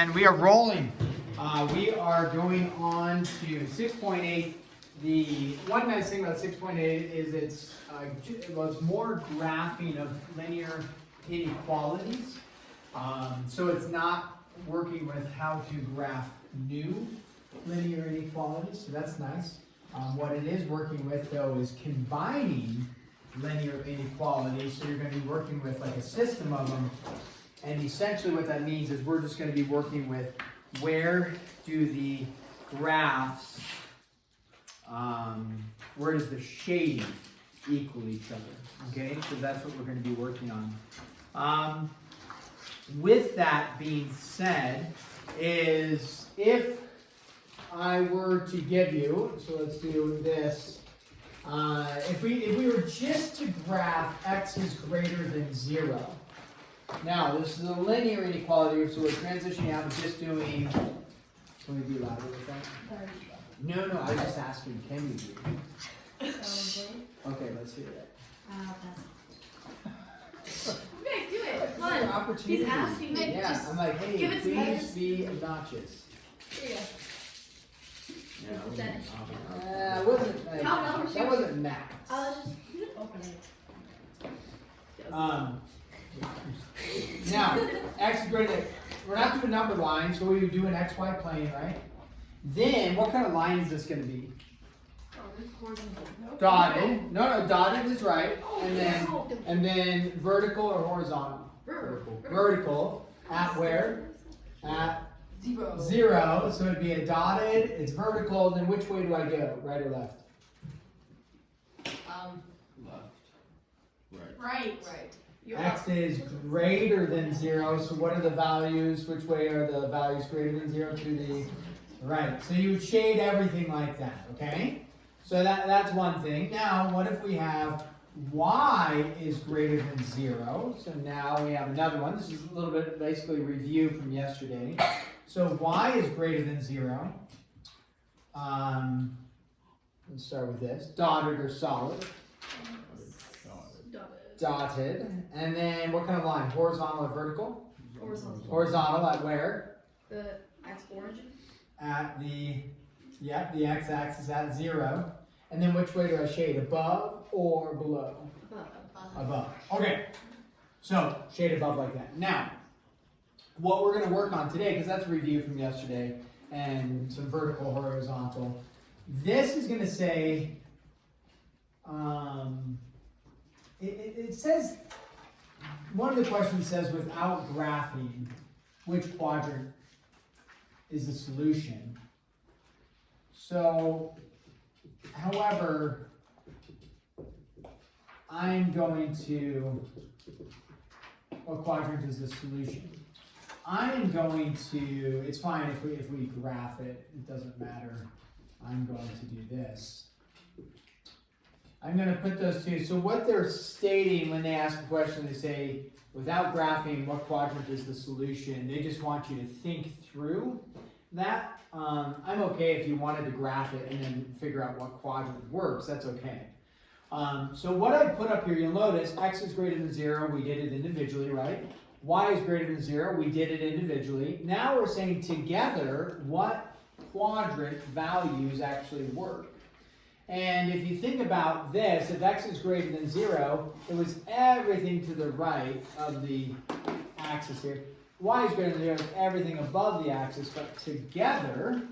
And we are rolling. We are going on to 6.8. The one nice thing about 6.8 is it's more graphing of linear inequalities. So it's not working with how to graph new linear inequalities, so that's nice. What it is working with, though, is combining linear inequalities. So you're going to be working with like a system of them. And essentially what that means is we're just going to be working with where do the graphs, where does the shading equal each other, okay? So that's what we're going to be working on. With that being said, is if I were to give you, so let's do this, if we were just to graph x is greater than 0, now, this is a linear inequality, so we're transitioning out of just doing, can we be louder with that? No, I was just asking, can we do? Okay, let's hear it. Okay, do it. Come on. Opportunity. He's asking me. Yeah, I'm like, hey, please be obnoxious. Here you go. That wasn't max. I'll just open it. Now, x is greater than, we're not doing number lines, so we would do an xy plane, right? Then, what kind of line is this going to be? Dotted. No, dotted is right. And then vertical or horizontal? Vertical. At where? At 0. So it'd be a dotted, it's vertical, then which way do I go? Right or left? Left. Right. X is greater than 0, so what are the values? Which way are the values greater than 0? To the right. So you would shade everything like that, okay? So that's one thing. Now, what if we have y is greater than 0? So now we have another one. This is a little bit basically review from yesterday. So y is greater than 0. Let's start with this. Dotted or solid? Dotted. And then what kind of line? Horizontal or vertical? Horizontal at where? The x origin? At the x-axis at 0. And then which way do I shade? Above or below? Above. Okay. So shade above like that. Now, what we're going to work on today, because that's a review from yesterday, and some vertical, horizontal. This is going to say, it says, one of the questions says, without graphing, which quadrant is the solution? So, however, I'm going to, what quadrant is the solution? I'm going to, it's fine if we graph it, it doesn't matter. I'm going to do this. I'm going to put those two. So what they're stating when they ask a question, they say, without graphing, what quadrant is the solution? They just want you to think through that. I'm okay if you wanted to graph it and then figure out what quadrant works. That's okay. So what I put up here, you'll notice x is greater than 0. We did it individually, right? Y is greater than 0. We did it individually. Now we're saying together what quadrant values actually work. And if you think about this, if x is greater than 0, it was everything to the right of the axis here. Y is greater than 0 is everything above the axis, but together,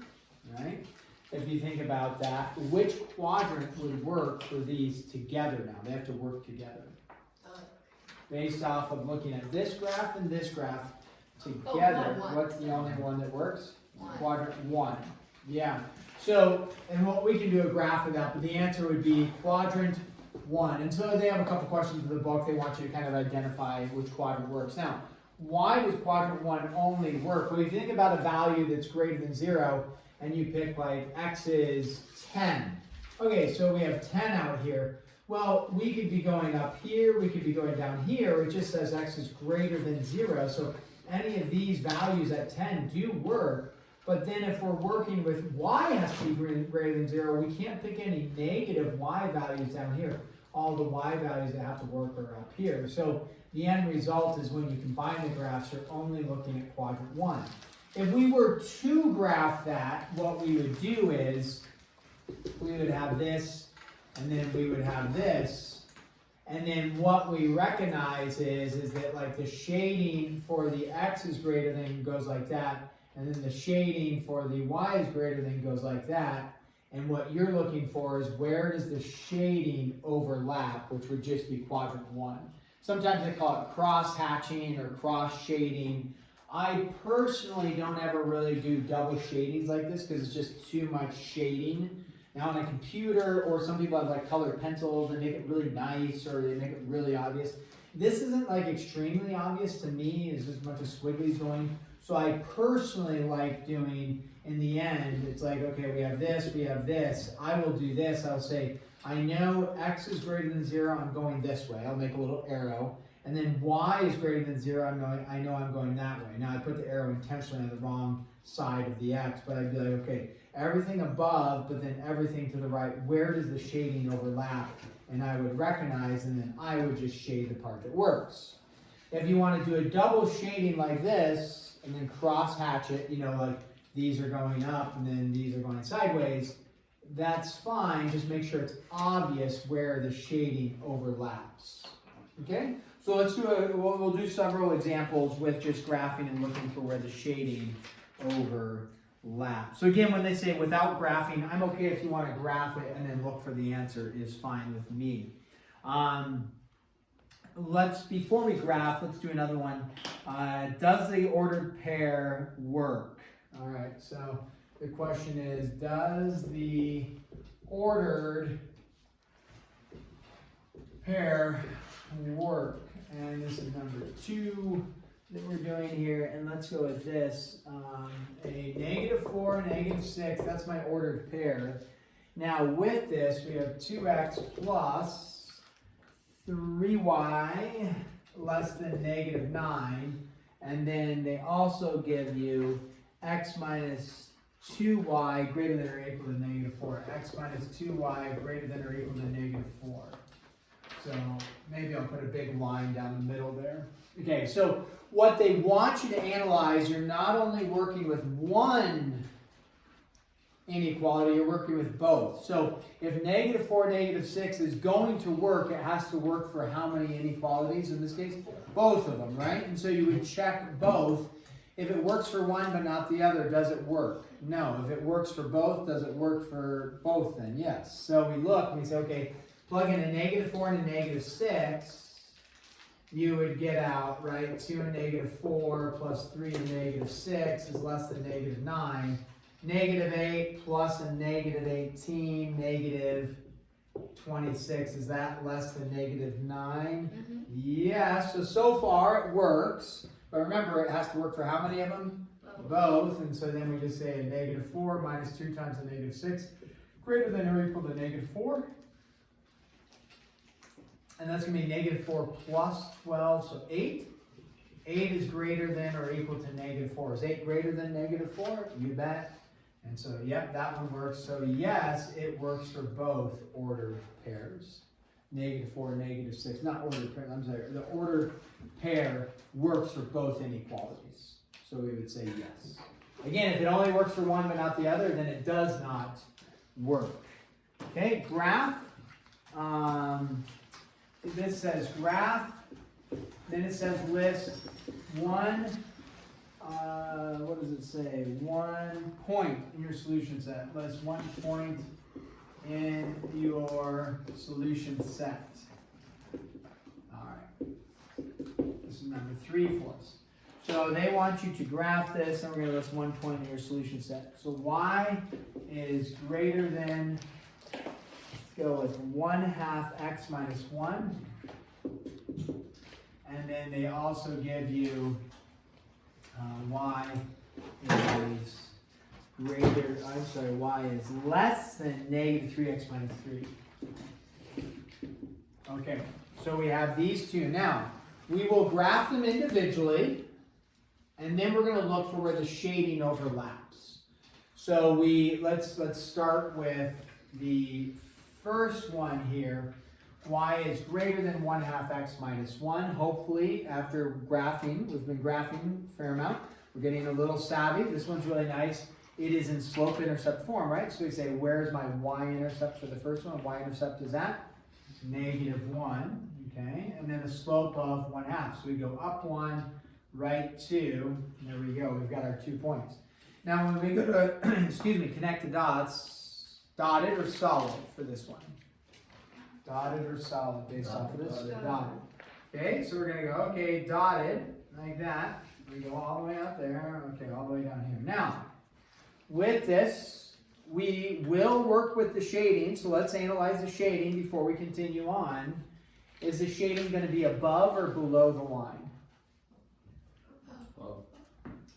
right? If you think about that, which quadrant would work for these together now? They have to work together. Based off of looking at this graph and this graph together, what's the only one that works? Quadrant 1. Yeah. So, and what we can do a graph of that, but the answer would be quadrant 1. And so they have a couple questions in the book. They want you to kind of identify which quadrant works. Now, why does quadrant 1 only work? Well, if you think about a value that's greater than 0, and you pick like x is 10. Okay, so we have 10 out here. Well, we could be going up here, we could be going down here. It just says x is greater than 0. So any of these values at 10 do work. But then if we're working with y has to be greater than 0, we can't pick any negative y values down here. All the y values that have to work are up here. So the end result is when you combine the graphs, you're only looking at quadrant 1. If we were to graph that, what we would do is we would have this, and then we would have this, and then what we recognize is that like the shading for the x is greater than goes like that, and then the shading for the y is greater than goes like that. And what you're looking for is where does the shading overlap, which would just be quadrant 1. Sometimes they call it cross-hatching or cross-shading. I personally don't ever really do double shadings like this because it's just too much shading. Now on a computer, or some people have like colored pencils, they make it really nice or they make it really obvious. This isn't like extremely obvious to me, it's just a bunch of squigglies going. So I personally like doing, in the end, it's like, okay, we have this, I will do this, I'll say, I know x is greater than 0, I'm going this way, I'll make a little arrow, and then y is greater than 0, I know I'm going that way. Now I put the arrow intentionally on the wrong side of the x, but I'd be like, okay, everything above, but then everything to the right, where does the shading overlap? And I would recognize, and then I would just shade the part that works. If you want to do a double shading like this, and then cross hatch it, you know, like these are going up and then these are going sideways, that's fine, just make sure it's obvious where the shading overlaps. Okay? So let's do we'll do several examples with just graphing and looking for where the shading overlaps. So again, when they say without graphing, I'm okay if you want to graph it and then look for the answer is fine with me. Before we graph, let's do another one. Does the ordered pair work? All right, so the question is, does the ordered pair work? And this is number 2 that we're doing here, and let's go with this. A -4, -6, that's my ordered pair. Now with this, we have 2x plus 3y less than -9, and then they also give you x minus 2y greater than or equal to -4, x minus 2y greater than or equal to -4. So maybe I'll put a big line down the middle there. Okay, so what they want you to analyze, you're not only working with one inequality, you're working with both. So if -4, -6 is going to work, it has to work for how many inequalities? In this case, both of them, right? And so you would check both. If it works for one but not the other, does it work? No. If it works for both, does it work for both then? Yes. So we look and we say, okay, plug in a -4 and a -6, you would get out, right? 2 and -4 plus 3 and -6 is less than -9. -8 plus a -18, -26, is that less than -9? Mm-hmm. Yeah, so far it works. But remember, it has to work for how many of them? Both. And so then we just say a -4 minus 2 times a -6 greater than or equal to -4. And that's going to be -4 plus 12, so 8. 8 is greater than or equal to -4. Is 8 greater than -4? You bet. And so, yep, that one works. So yes, it works for both ordered pairs. -4, -6. Not ordered pair, I'm sorry. The ordered pair works for both inequalities. So we would say yes. Again, if it only works for one but not the other, then it does not work. Okay, graph. This says graph. Then it says list one. What does it say? 1 point in your solution set. List 1 point in your solution set. All right. This is number 3 for us. So they want you to graph this, and we're going to list 1 point in your solution set. So y is greater than, let's go with 1/2 x minus 1. And then they also give you y is y is less than -3x minus 3. Okay, so we have these two. Now, we will graph them individually, and then we're going to look for where the shading overlaps. So let's start with the first one here. Y is greater than 1/2 x minus 1. Hopefully, after graphing, we've been graphing a fair amount, We're getting a little savvy. This one's really nice. It is in slope-intercept form, right? So we say, where's my y-intercept for the first one? Y-intercept is at -1, okay? And then the slope of 1/2. So we go up 1, right 2. And there we go. We've got our 2 points. Now when we go to, excuse me, connect the dots, dotted or solid for this one? Dotted or solid based off of this? Dotted. Okay, so we're going to go, okay, dotted, like that. We go all the way up there, okay, all the way down here. Now, with this, we will work with the shading, so let's analyze the shading before we continue on. Is the shading going to be above or below the line?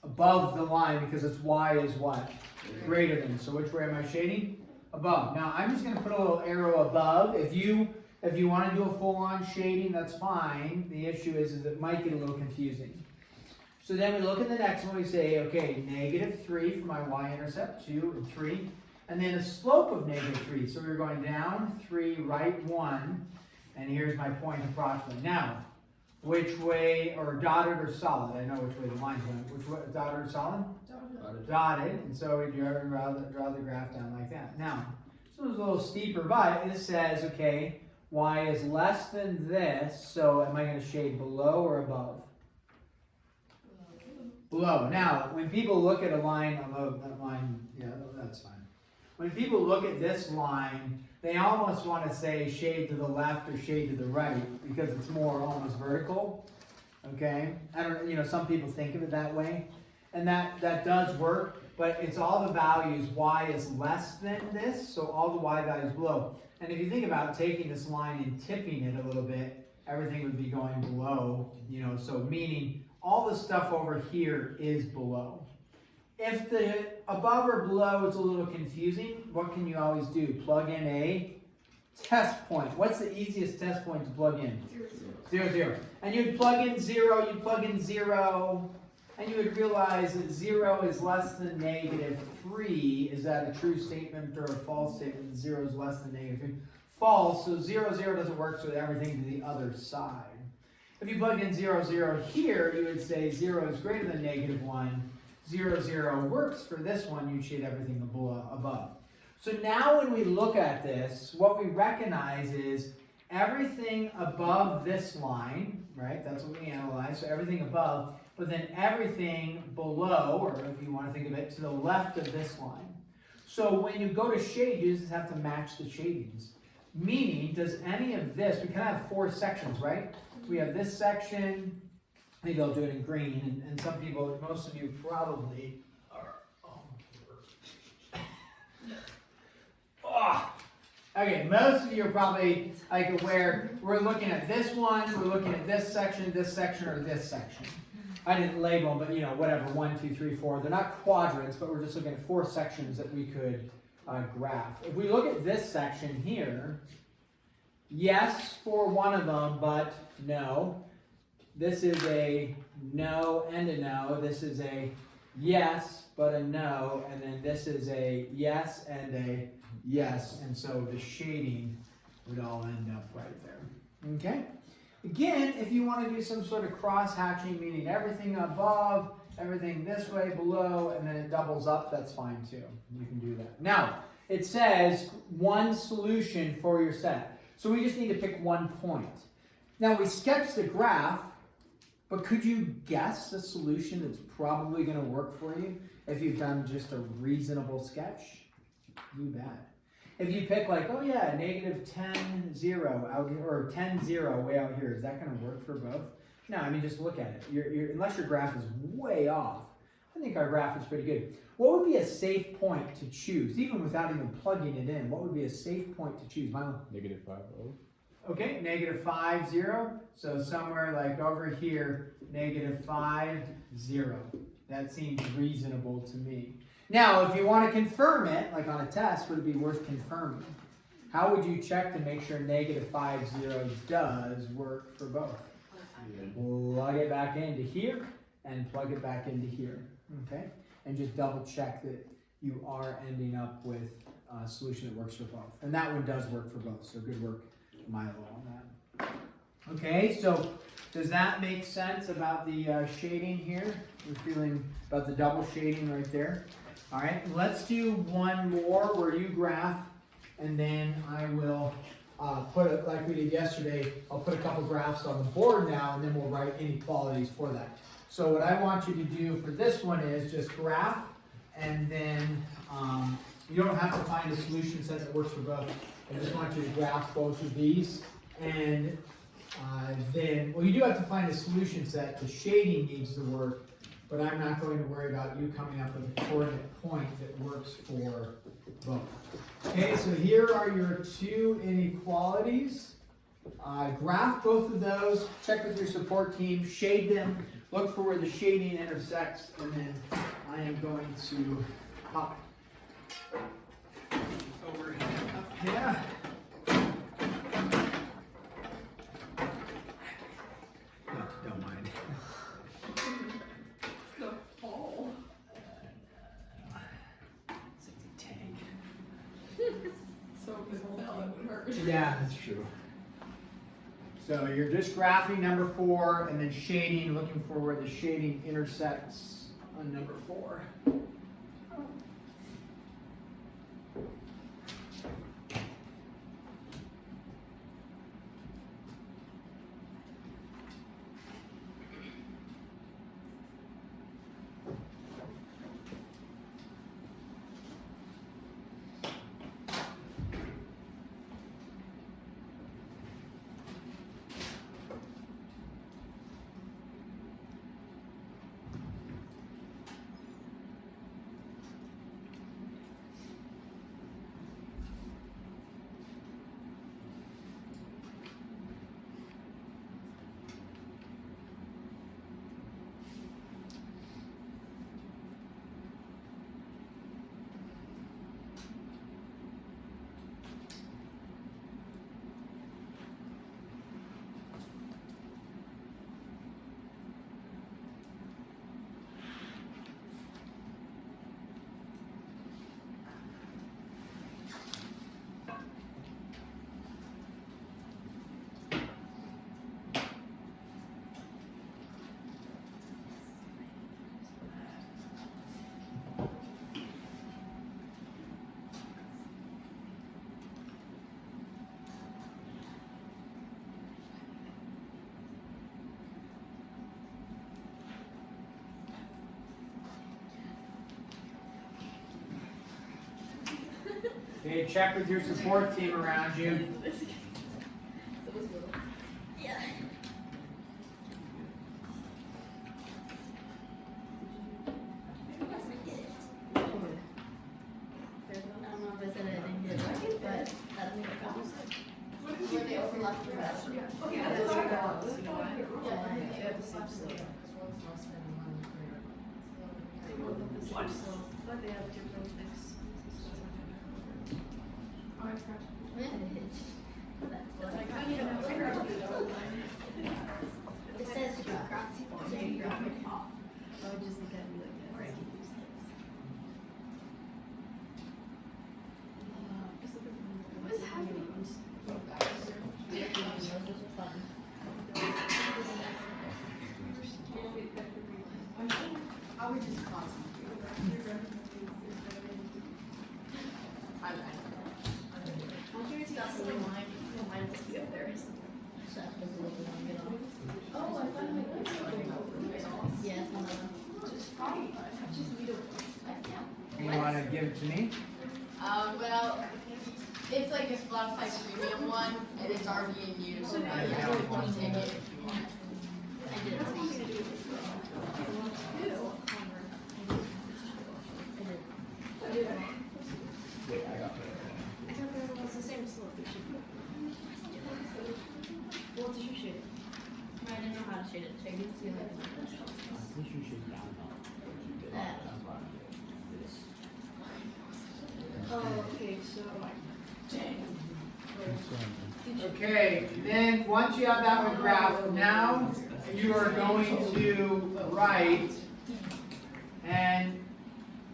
Above the line, because its y is what? Greater than. So which way am I shading? Above. Now, I'm just going to put a little arrow above. If you want to do a full-on shading, that's fine. The issue is it might get a little confusing. So then we look at the next one, we say, okay, -3 for my y-intercept, 2 and 3, and then a slope of -3. So we're going down 3, right 1, and here's my point approximately. Now, which way, or dotted or solid? I know which way the line's going. Which way, dotted or solid? Dotted. And so we draw the graph down like that. Now, this one's a little steeper, but it says, okay, y is less than this, so am I going to shade below or above? Below. Now, when people look at a line, although that line, yeah, that's fine. When people look at this line, they almost want to say shade to the left or shade to the right because it's more almost vertical. Okay? I don't, some people think of it that way. And that does work, but it's all the values. Y is less than this, so all the y values below. And if you think about taking this line and tipping it a little bit, everything would be going below, so meaning all the stuff over here is below. If the above or below is a little confusing, what can you always do? Plug in a test point. What's the easiest test point to plug in? 0, 0. And you'd plug in 0, you'd plug in 0, and you would realize that 0 is less than -3. Is that a true statement or a false statement? 0 is less than -3. False, so 0, 0 doesn't work, so everything to the other side. If you plug in 0, 0 here, you would say 0 is greater than -1. 0, 0 works for this one, you shade everything above. So now when we look at this, what we recognize is everything above this line, right? That's what we analyze, so everything above, but then everything below, or if you want to think of it, to the left of this line. So when you go to shade, you just have to match the shadings. Meaning, does any of this, we kind of have 4 sections, right? We have this section, maybe I'll do it in green, and some people, most of you probably are, okay, most of you are probably like aware, we're looking at this one, we're looking at this section, or this section. I didn't label them, but whatever, 1, 2, 3, 4. They're not quadrants, but we're just looking at 4 sections that we could graph. If we look at this section here, yes for one of them, but no. This is a no and a no. This is a yes, but a no. And then this is a yes and a yes. And so the shading would all end up right there. Okay? Again, if you want to do some sort of cross-hatching, meaning everything above, everything this way, below, and then it doubles up, that's fine too. You can do that. Now, it says one solution for your set. So we just need to pick one point. Now, we sketched the graph, but could you guess a solution that's probably going to work for you if you've done just a reasonable sketch? You bet. If you pick like, oh yeah, -10, 0 out here, or 10, 0 way out here, is that going to work for both? No, I mean, just look at it. Unless your graph is way off, I think our graph is pretty good. What would be a safe point to choose, even without even plugging it in? What would be a safe point to choose? -5, 0. Okay, -5, 0. So somewhere like over here, -5, 0. That seems reasonable to me. Now, if you want to confirm it, like on a test, would it be worth confirming? How would you check to make sure -5, 0 does work for both? Plug it back into here and plug it back into here, okay? And just double check that you are ending up with a solution that works for both. And that one does work for both, so good work, Milo, on that. Okay, so Does that make sense about the shading here? We're feeling about the double shading right there. All right, let's do one more where you graph, and then I will put it like we did yesterday. I'll put a couple graphs on the board now, and then we'll write inequalities for that. So what I want you to do for this one is just graph, and then you don't have to find a solution set that works for both. I just want you to graph both of these, and then, well, you do have to find a solution set. The shading needs to work, but I'm not going to worry about you coming up with a coordinate point that works for both. Okay, so here are your two inequalities. Graph both of those, check with your support team, shade them, look for where the shading intersects, and then I am going to hop over up here. No, don't mind. It's like a tank. So if it fell, it would hurt. Yeah, that's true. So you're just graphing number 4 and then shading, looking for where the shading intersects on number 4. Okay, check with your support team around you. Yeah. I don't know if I said anything good, but that'll make a problem. Where they overlap the rest. Okay, that's what I thought. You know why? Yeah, You have the same slope. But they have different things. Oh, I forgot. It says graph. So you grab it off. I would just look at me like this. Right. What is happening? I would just Mine must be up there. Oh, I found my voice. Yeah, it's one of them. Just need to. You want to give it to me? Well, it's like a Spotify premium one, and it's already in use, so now you have to take it. I did. That's what I'm gonna do. I did. Wait, I got it. I thought that was the same slope. We should. What did you shoot? I didn't know how to shade it. Shade it. See like I think you should down that. Oh, okay, so. Okay, then once you have that one graphed, now you are going to write an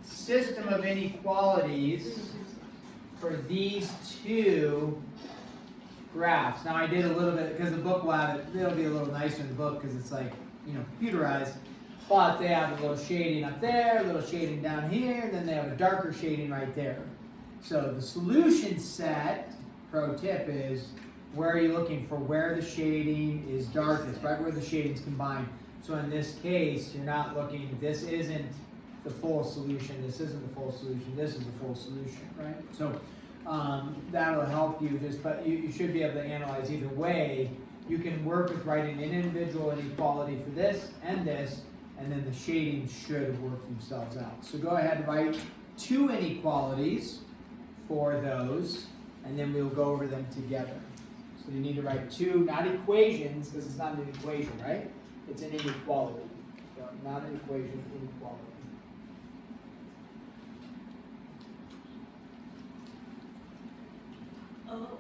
system of inequalities for these two graphs. Now I did a little bit, because the book will have it, it'll be a little nicer in the book because it's like, computerized. But they have a little shading up there, a little shading down here, and then they have a darker shading right there. So the solution set, pro tip, is where are you looking for where the shading is darkest, right where the shading's combined. So in this case, you're not looking, this isn't the full solution, this isn't the full solution, this is the full solution, right? So that'll help you but you should be able to analyze either way. You can work with writing an individual inequality for this, and then the shading should work themselves out. So go ahead and write 2 inequalities for those, and then we'll go over them together. So you need to write 2, not equations, because it's not an equation, right? It's an inequality. So not an equation, inequality. Oh.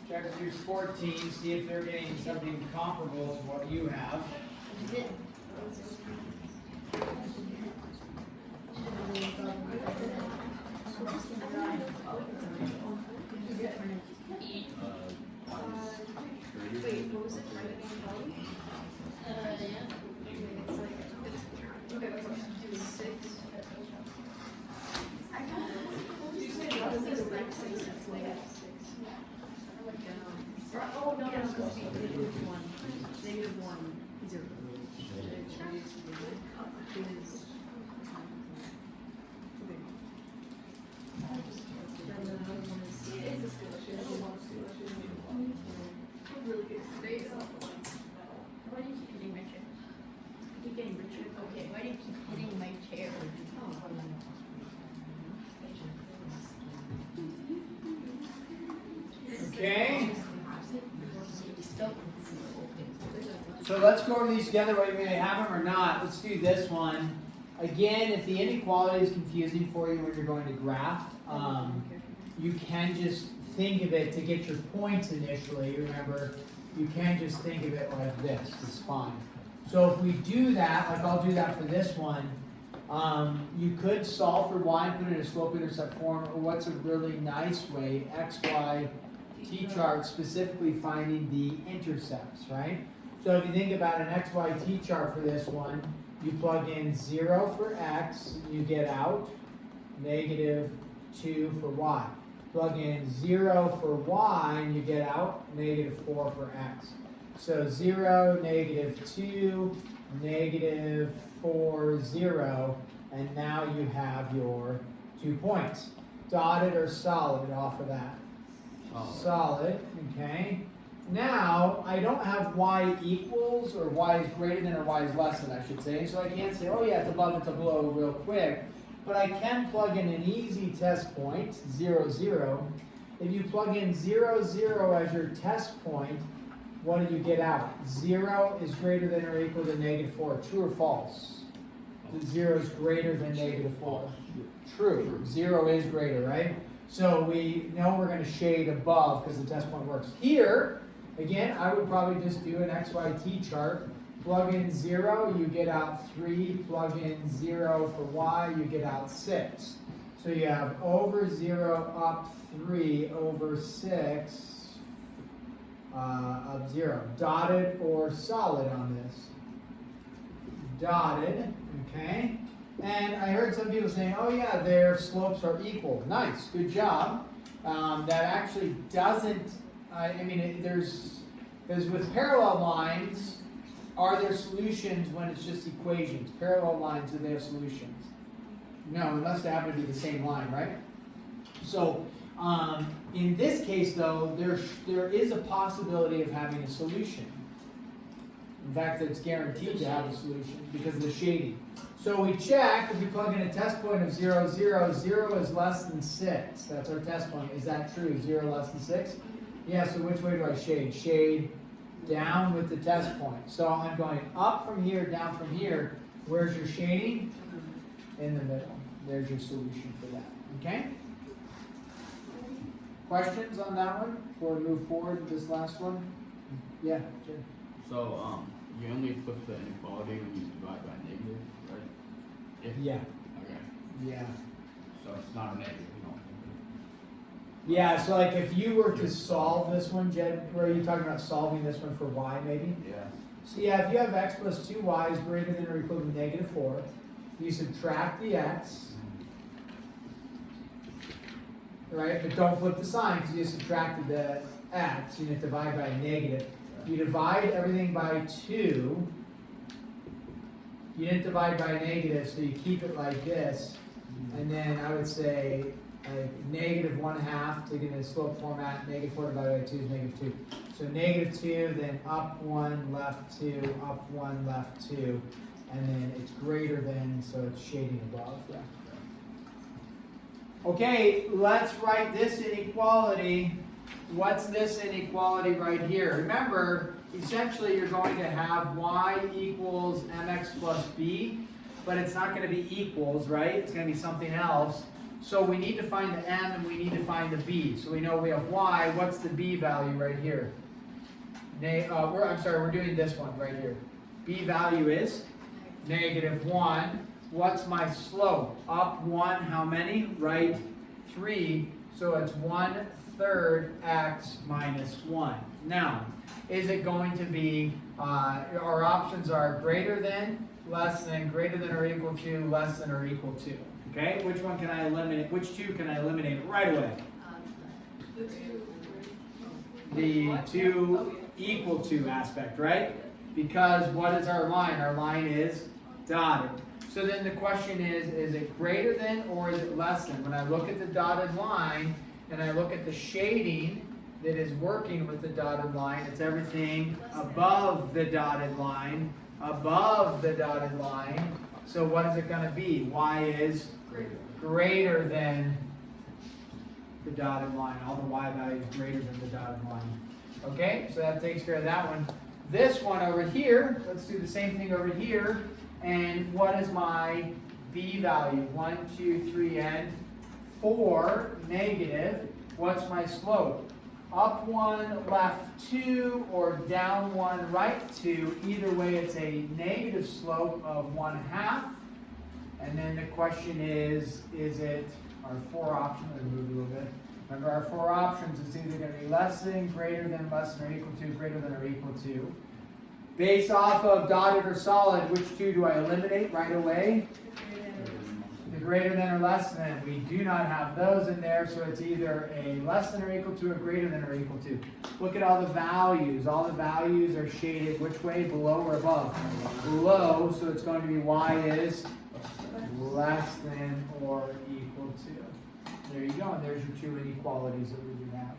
Check with use 14, see if they're getting something comparable to what you have. Wait, what was it? Okay, what's up? 6. Oh, no, because we did 1. Negative 1, 0. Why do you keep hitting my chair? I keep getting richer. Okay, why do you keep hitting my chair? Okay? Still. So let's go over these together, whether you have them or not. Let's do this one. Again, if the inequality is confusing for you when you're going to graph, you can just think of it to get your points initially. Remember, you can just think of it like this. It's fine. So if we do that, like I'll do that for this one, you could solve for y and put it in a slope-intercept form, or what's a really nice way, x, y, t-chart, specifically finding the intercepts, right? So if you think about an x, y, t-chart for this one, you plug in 0 for x, you get out negative 2 for y. Plug in 0 for y, and you get out negative 4 for x. So 0, negative 2, negative 4, 0, and now you have your 2 points. Dotted or solid off of that? Solid, okay. Now, I don't have y equals, or y is greater than, or y is less than, I should say. So I can't say, oh yeah, it's above, it's below real quick. But I can plug in an easy test point, 0, 0. If you plug in 0, 0 as your test point, what do you get out? 0 is greater than or equal to negative 4. True or false? 0 is greater than negative 4. True. 0 is greater, right? So we know we're going to shade above because the test point works. Here, again, I would probably just do an XYT chart. Plug in 0, you get out 3. Plug in 0 for y, you get out 6. So you have over 0, up 3, over 6, up 0. Dotted or solid on this? Dotted, okay. And I heard some people saying, oh yeah, their slopes are equal. Nice, good job. That actually doesn't, there's with parallel lines, are there solutions when it's just equations? Parallel lines, do they have solutions? No, unless they happen to be the same line, right? So in this case though, there is a possibility of having a solution. In fact, it's guaranteed to have a solution because of the shading. So we check, if we plug in a test point of 0, 0, 0 is less than 6. That's our test point. Is that true? 0 less than 6? Yeah, so which way do I shade? Shade down with the test point. So I'm going up from here, down from here. Where's your shading? In the middle. There's your solution for that. Okay? Questions on that one before we move forward to this last one? Yeah, Jim. So, you only flip the inequality when you divide by negative, right? If, Yeah. Okay, Yeah. so it's not a negative, you don't. Yeah, so like if you were to solve this one, Jed, were you talking about solving this one for y maybe? Yeah. So yeah, if you have x plus 2y is greater than or equal to negative 4, you subtract the x, right? But don't flip the sign because you subtracted the x, you didn't divide by a negative. You divide everything by 2, you didn't divide by a negative, so you keep it like this, and then I would say like negative 1/2, taking the slope format, negative 4 divided by 2 is negative 2. So negative 2, then up 1, left 2, up 1, left 2, and then it's greater than, so it's shading above. Yeah. Okay, let's write this inequality. What's this inequality right here? Remember, essentially you're going to have y equals mx plus b, but it's not going to be equals, right? It's going to be something else. So we need to find the m and we need to find the b. So we know we have y. What's the b value right here? We're doing this one right here. B value is negative 1. What's my slope? Up 1, how many? Right, 3. So it's 1/3 x minus 1. Now, is it going to be, our options are greater than, less than, greater than or equal to, less than or equal to. Okay, which one can I eliminate? Which two can I eliminate right away? The 2 equal to aspect, right? Because what is our line? Our line is dotted. So then the question is it greater than or is it less than? When I look at the dotted line and I look at the shading that is working with the dotted line, it's everything above the dotted line, above the dotted line. So what is it going to be? Y is greater than the dotted line. All the y values greater than the dotted line. Okay, so that takes care of that one. This one over here, let's do the same thing over here. And what is my b value? 1, 2, 3, and 4, negative. What's my slope? Up 1, left 2, or down 1, right 2. Either way, it's a negative slope of 1/2. And then the question is it our 4 options? Let me move a little bit. Remember our 4 options, it's either going to be less than, greater than, less than or equal to, greater than or equal to. Based off of dotted or solid, which 2 do I eliminate right away? The greater than or less than. We do not have those in there, so it's either a less than or equal to, or greater than or equal to. Look at all the values. All the values are shaded which way? Below or above? Below, so it's going to be y is less than or equal to. There you go, and there's your 2 inequalities that we would have.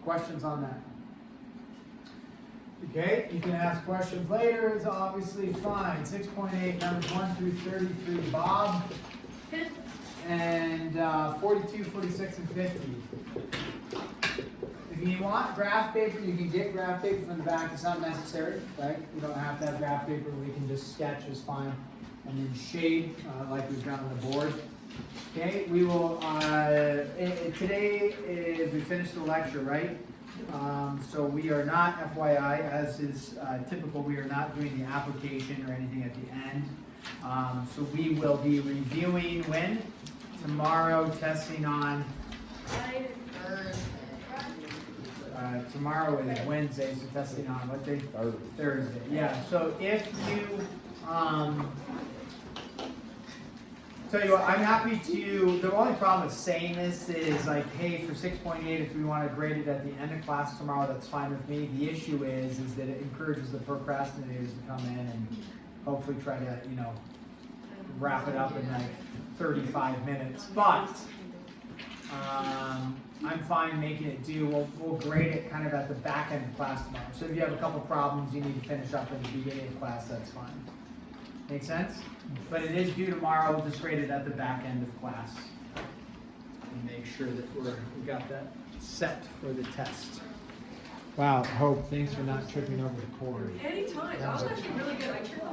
Questions on that? Okay, you can ask questions later, it's obviously fine. 6.8, numbers 1 through 33, Bob. And 42, 46, and 50. If you want graph paper, you can get graph paper from the back. It's not necessary, right? You don't have to have graph paper. We can just sketch is fine. And then shade, like we've done on the board. Okay, we will, today is, we finished the lecture, right? So we are not, FYI, as is typical, we are not doing the application or anything at the end. So we will be reviewing when? Tomorrow, testing on tomorrow is Wednesday, so testing on what day? Thursday. Yeah, so if you, tell you what, I'm happy to, the only problem with saying this is like, hey, for 6.8, if we want to grade it at the end of class tomorrow, that's fine with me. The issue is that it encourages the procrastinators to come in and hopefully try to, wrap it up in like 35 minutes. But I'm fine making it due. We'll grade it kind of at the back end of class tomorrow. So if you have a couple problems you need to finish up at the beginning of class, that's fine. Make sense? But it is due tomorrow. We'll just grade it at the back end of class and make sure that we got that set for the test. Wow, Hope, thanks for not tripping over the cord. Anytime. I was actually really good. I tripped